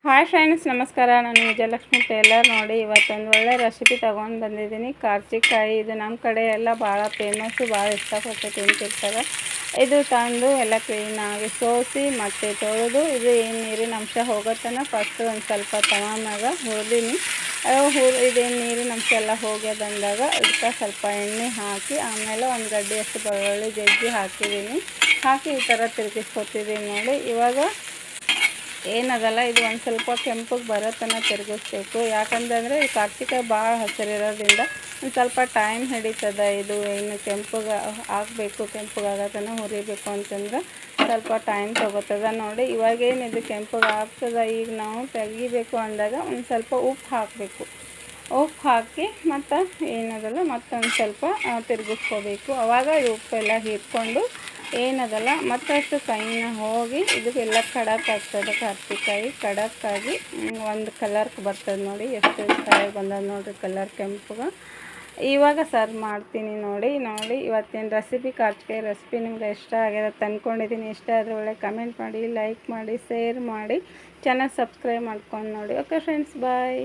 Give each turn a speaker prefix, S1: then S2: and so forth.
S1: Hi friends, ನಮಸ್ಕಾರ. ನಾನು Vijayalakshmi Taylor. ನೋಡಿ, ಇವತ್ತೊಂದು ಒಳ್ಳೆ ರೆಸಿಪಿ ತೊಗೊಂಡು ಬಂದಿದ್ದೀನಿ. ಕಾರ್ಚಿಕಾಯಿ. ಇದು ನಮ್ಮ ಕಡೆ ಎಲ್ಲ ಭಾಳ ಫೇಮಸ್ಸು, ಭಾಳ ಇಷ್ಟಪಟ್ಟು ತಿಂತಿರ್ತಾರೆ. ಇದು ತಂದು ಎಲ್ಲ ಕ್ಲೀನಾಗಿ ಸೋಸಿ ಮತ್ತು ತೊಳೆದು, ಇದು ಏನು ನೀರಿನ ಅಂಶ ಹೋಗುತ್ತನ ಫಸ್ಟು ಒಂದು ಸ್ವಲ್ಪ ತವಾಮ್ಯಾಗ ಹುರಿದೀನಿ. ಇದೇನು ನೀರಿನ ಅಂಶ ಎಲ್ಲ ಹೋಗ್ಯದಂದಾಗ ಇದಕ್ಕೆ ಸ್ವಲ್ಪ ಎಣ್ಣೆ ಹಾಕಿ, ಆಮೇಲೆ ಒಂದು ಗಡ್ಡೆಯಷ್ಟು ಬೆಳ್ಳುಳ್ಳಿ ಜಜ್ಜಿ ಹಾಕಿದ್ದೀನಿ. ಹಾಕಿ ಈ ಥರ ತಿರುಗಿಸ್ಕೊತಿದ್ದೀನಿ. ನೋಡಿ, ಇವಾಗ ಏನದಲ್ಲ, ಇದು ಒಂದು ಸ್ವಲ್ಪ ಕೆಂಪಗೆ ಬರೋ ತನಕ ತಿರುಗಿಸ್ಬೇಕು. ಯಾಕಂತಂದರೆ ಈ ಕಾರ್ಚಿಕಾಯಿ ಭಾಳ ಹಸಿರಿರೋದ್ರಿಂದ ಒಂದು ಸ್ವಲ್ಪ ಟೈಮ್ ಹಿಡಿತದೆ. ಇದು ಏನು ಕೆಂಪಗೆ ಆಗಬೇಕು, ಕೆಂಪಗೆ ತನಕ ಹುರಿಬೇಕು ಅಂತಂದ್ರೆ ಸ್ವಲ್ಪ ಟೈಮ್ ತೊಗೋತದ. ನೋಡಿ, ಇವಾಗೇನು ಇದು ಕೆಂಪಗೆ ಆಗ್ತದೆ. ಈಗ ನಾವು ತೆಗಿಬೇಕು ಅಂದಾಗ ಒಂದು ಸ್ವಲ್ಪ ಉಪ್ಪು ಹಾಕಬೇಕು. ಉಪ್ಪು ಹಾಕಿ ಮತ್ತು ಏನದಲ್ಲ ಮತ್ತೊಂದು ಸ್ವಲ್ಪ ತಿರುಗಿಸ್ಕೋಬೇಕು. ಆವಾಗ ಈ ಉಪ್ಪೆಲ್ಲ ಹೀರ್ಕೊಂಡು ಏನದಲ್ಲ ಮತ್ತಷ್ಟು ಕೈನ ಹೋಗಿ ಇದಕ್ಕೆಲ್ಲ ಖಡಕ್ ಆಗ್ತದೆ. ಕಾರ್ಚಿಕಾಯಿ ಖಡಕ್ಕಾಗಿ ಒಂದು ಕಲರ್ಗೆ ಬರ್ತದೆ. ನೋಡಿ, ಎಷ್ಟು ಚೆನ್ನಾಗಿ ಬಂದದ ನೋಡಿರಿ ಕಲರ್ ಕೆಂಪಗೆ. ಇವಾಗ ಸರ್ವ್ ಮಾಡ್ತೀನಿ. ನೋಡಿ, ಇವತ್ತಿನ ರೆಸಿಪಿ ಕಾರ್ಚಿಕಾಯಿ ರೆಸಿಪಿ ನಿಮ್ಗೆ ಇಷ್ಟ ಆಗ್ಯದ ತಂದ್ಕೊಂಡಿದ್ದೀನಿ. ಇಷ್ಟ ಆದರೆ ಒಳ್ಳೆ ಕಮೆಂಟ್ ಮಾಡಿ, ಲೈಕ್ ಮಾಡಿ, ಶೇರ್ ಮಾಡಿ, ಚಾನಲ್ ಸಬ್ಸ್ಕ್ರೈಬ್ ಮಾಡ್ಕೊಂಡು ನೋಡಿ. ಓಕೆ ಫ್ರೆಂಡ್ಸ್, ಬಾಯ್.